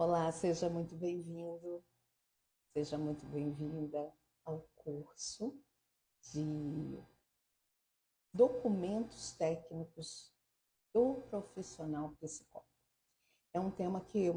Olá, seja muito bem-vindo, seja muito bem-vinda ao curso de documentos técnicos do profissional psicólogo. É um tema que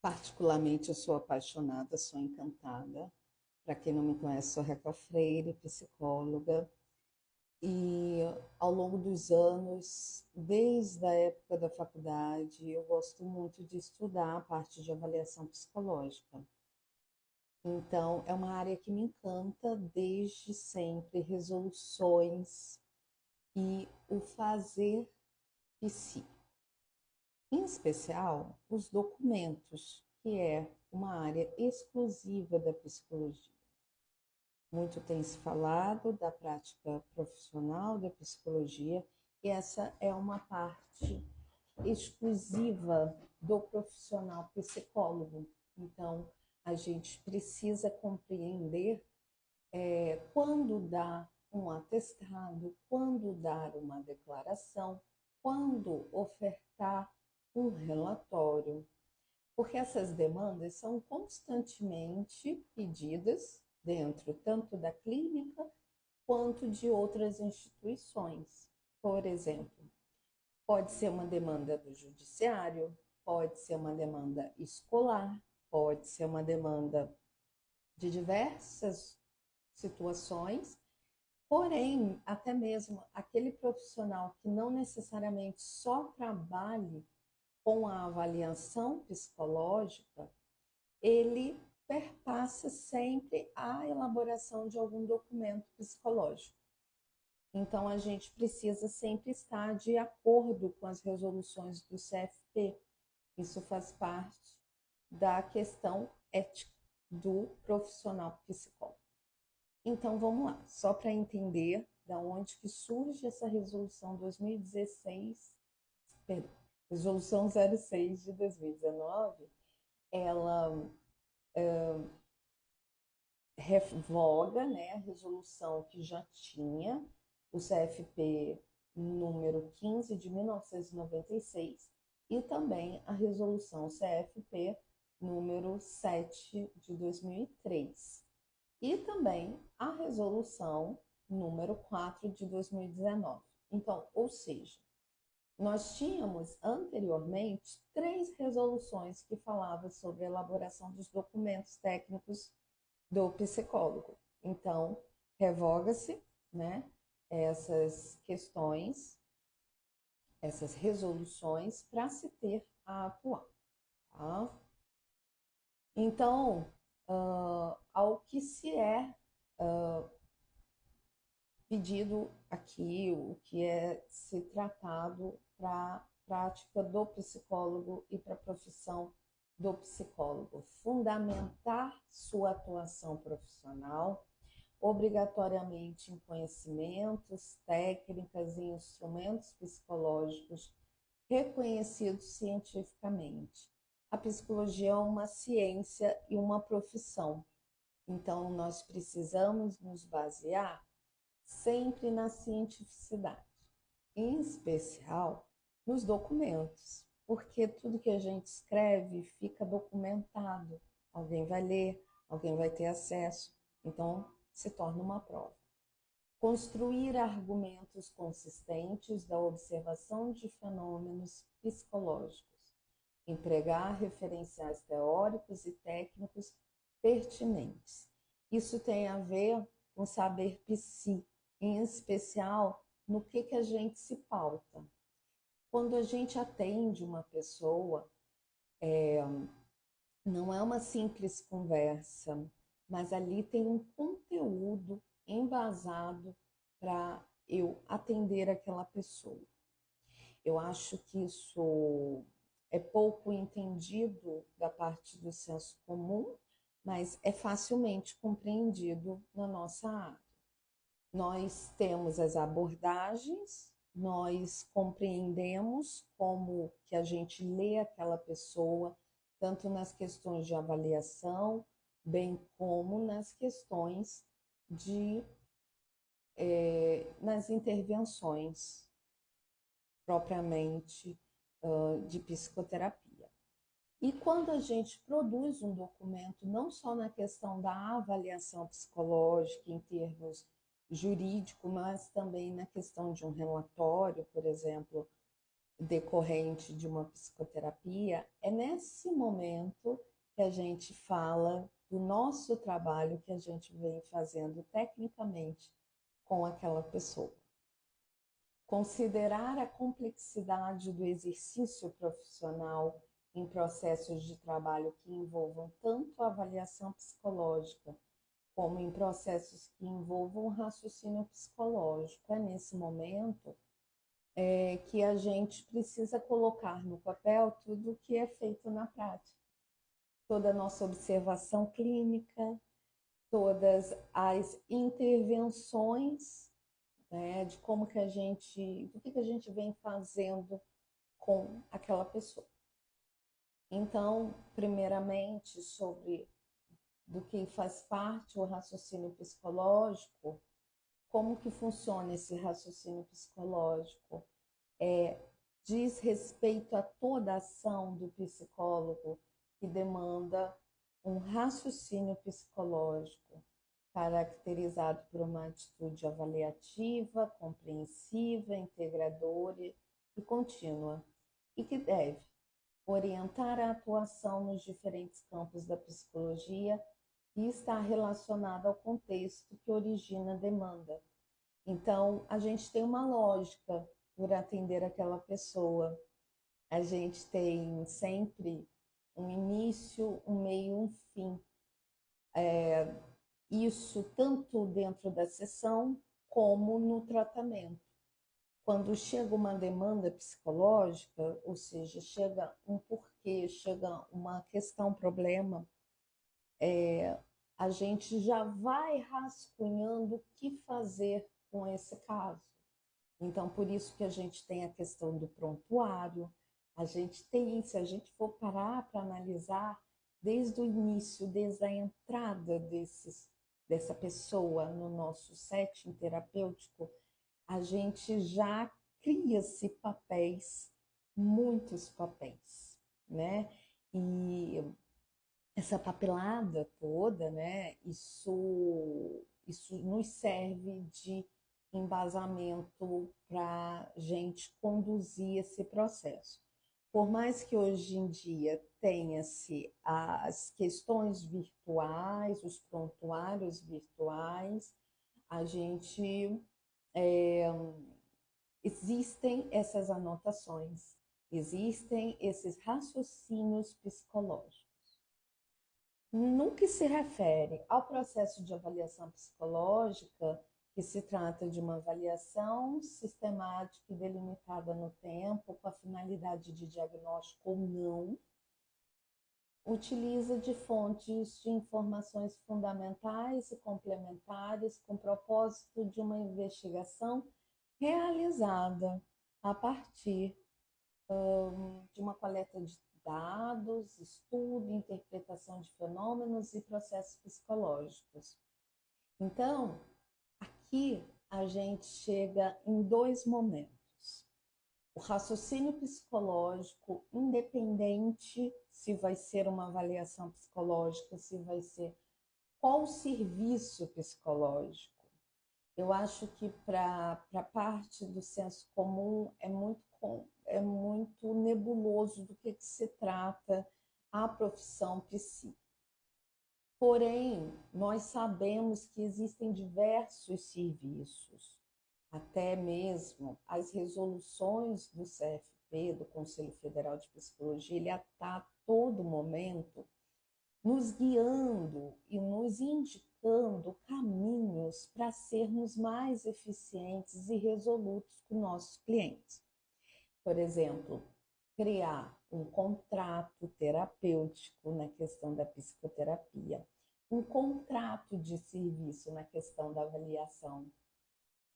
particularmente, eu sou apaixonada, sou encantada. Para quem não me conhece, sou Raquel Freire, psicóloga, e ao longo dos anos, desde a época da faculdade, eu gosto muito de estudar a parte de avaliação psicológica. Então, é uma área que me encanta desde sempre, resoluções e o fazer de si. Em especial, os documentos, que é uma área exclusiva da psicologia. Muito tem se falado da prática profissional da psicologia, e essa é uma parte exclusiva do profissional psicólogo. Então, a gente precisa compreender quando dar um atestado, quando dar uma declaração, quando ofertar um relatório, porque essas demandas são constantemente pedidas dentro tanto da clínica quanto de outras instituições. Por exemplo, pode ser uma demanda do judiciário, pode ser uma demanda escolar, pode ser uma demanda de diversas situações, porém, até mesmo aquele profissional que não necessariamente só trabalhe com a avaliação psicológica, ele perpassa sempre a elaboração de algum documento psicológico. Então, a gente precisa sempre estar de acordo com as resoluções do CFP. Isso faz parte da questão ética do profissional psicólogo. Então, vamos lá, só para entender da onde que surge essa resolução 2016, perdão, resolução 06 de 2019, ela revoga, né, a resolução que já tinha o CFP número 15 de 1996 e também a resolução CFP número 7 de 2003 e também a resolução número 4 de 2019. Então, ou seja, nós tínhamos anteriormente 3 resoluções que falavam sobre a elaboração dos documentos técnicos do psicólogo. Então, revoga-se, né, essas questões, essas resoluções para se ter a atual. Tá? Então, ao que se é pedido aqui, o que é se tratado para a prática do psicólogo e para a profissão do psicólogo. Fundamentar sua atuação profissional, obrigatoriamente em conhecimentos, técnicas e instrumentos psicológicos reconhecidos cientificamente. A psicologia é uma ciência e uma profissão, então nós precisamos nos basear sempre na cientificidade, em especial nos documentos, porque tudo que a gente escreve fica documentado. Alguém vai ler, alguém vai ter acesso, então se torna uma prova. Construir argumentos consistentes da observação de fenômenos psicológicos. Empregar referenciais teóricos e técnicos pertinentes. Isso tem a ver com saber psi, em especial no que a gente se pauta. Quando a gente atende uma pessoa, não é uma simples conversa, mas ali tem um conteúdo embasado para eu atender aquela pessoa. Eu acho que isso é pouco entendido da parte do senso comum, mas é facilmente compreendido na nossa área. Nós temos as abordagens, nós compreendemos como que a gente lê aquela pessoa, tanto nas questões de avaliação, bem como nas questões nas intervenções propriamente de psicoterapia. E quando a gente produz um documento, não só na questão da avaliação psicológica em termos jurídicos, mas também na questão de um relatório, por exemplo, decorrente de uma psicoterapia, é nesse momento que a gente fala do nosso trabalho que a gente vem fazendo tecnicamente com aquela pessoa. Considerar a complexidade do exercício profissional em processos de trabalho que envolvam tanto a avaliação psicológica como em processos que envolvam raciocínio psicológico. É nesse momento que a gente precisa colocar no papel tudo o que é feito na prática. Toda a nossa observação clínica, todas as intervenções, né, de como que a gente, do que a gente vem fazendo com aquela pessoa. Então, primeiramente, sobre do que faz parte o raciocínio psicológico, como que funciona esse raciocínio psicológico? Diz respeito a toda a ação do psicólogo que demanda um raciocínio psicológico, caracterizado por uma atitude avaliativa, compreensiva, integradora e contínua, e que deve orientar a atuação nos diferentes campos da psicologia e está relacionado ao contexto que origina a demanda. Então, a gente tem uma lógica por atender aquela pessoa. A gente tem sempre um início, um meio, um fim. Isso tanto dentro da sessão como no tratamento. Quando chega uma demanda psicológica, ou seja, chega um porquê, chega uma questão, um problema, a gente já vai rascunhando o que fazer com esse caso. Então, por isso que a gente tem a questão do prontuário, a gente tem, se a gente for parar para analisar, desde o início, desde a entrada dessa pessoa no nosso setting terapêutico, a gente já cria-se papéis, muitos papéis, né? E essa papelada toda, né? Isso nos serve de embasamento para a gente conduzir esse processo. Por mais que hoje em dia tenha-se as questões virtuais, os prontuários virtuais, a gente existem essas anotações, existem esses raciocínios psicológicos. No que se refere ao processo de avaliação psicológica, que se trata de uma avaliação sistemática e delimitada no tempo, com a finalidade de diagnóstico ou não, utiliza de fontes de informações fundamentais e complementares com propósito de uma investigação realizada a partir de uma coleta de dados, estudo, interpretação de fenômenos e processos psicológicos. Então, aqui a gente chega em dois momentos. O raciocínio psicológico, independente se vai ser uma avaliação psicológica, se vai ser qual o serviço psicológico. Eu acho que para a parte do senso comum é muito nebuloso do que se trata a profissão psi. Porém, nós sabemos que existem diversos serviços, até mesmo as resoluções do CFP, do Conselho Federal de Psicologia, ele está a todo momento nos guiando e nos indicando caminhos para sermos mais eficientes e resolutos com nossos clientes. Por exemplo, criar um contrato terapêutico na questão da psicoterapia, um contrato de serviço na questão da avaliação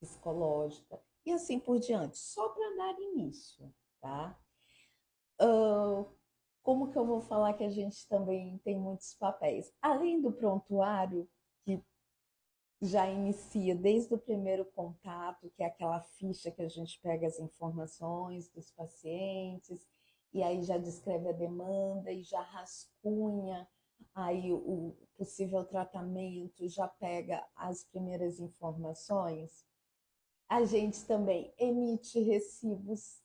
psicológica e assim por diante, só para dar início, tá? Como que eu vou falar que a gente também tem muitos papéis? Além do prontuário, que já inicia desde o primeiro contato, que é aquela ficha que a gente pega as informações dos pacientes e aí já descreve a demanda e já rascunha aí o possível tratamento, já pega as primeiras informações. A gente também emite recibos,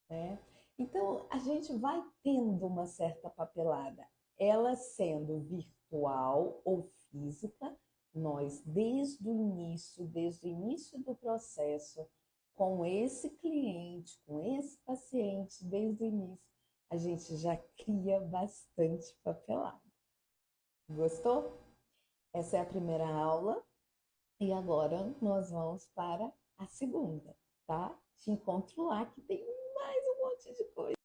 né? Então, a gente vai tendo uma certa papelada, ela sendo virtual ou física, nós, desde o início do processo, com esse cliente, com esse paciente, desde o início, a gente já cria bastante papelada. Gostou? Essa é a primeira aula e agora nós vamos para a segunda, tá? Te encontro lá que tem mais um monte de coisa.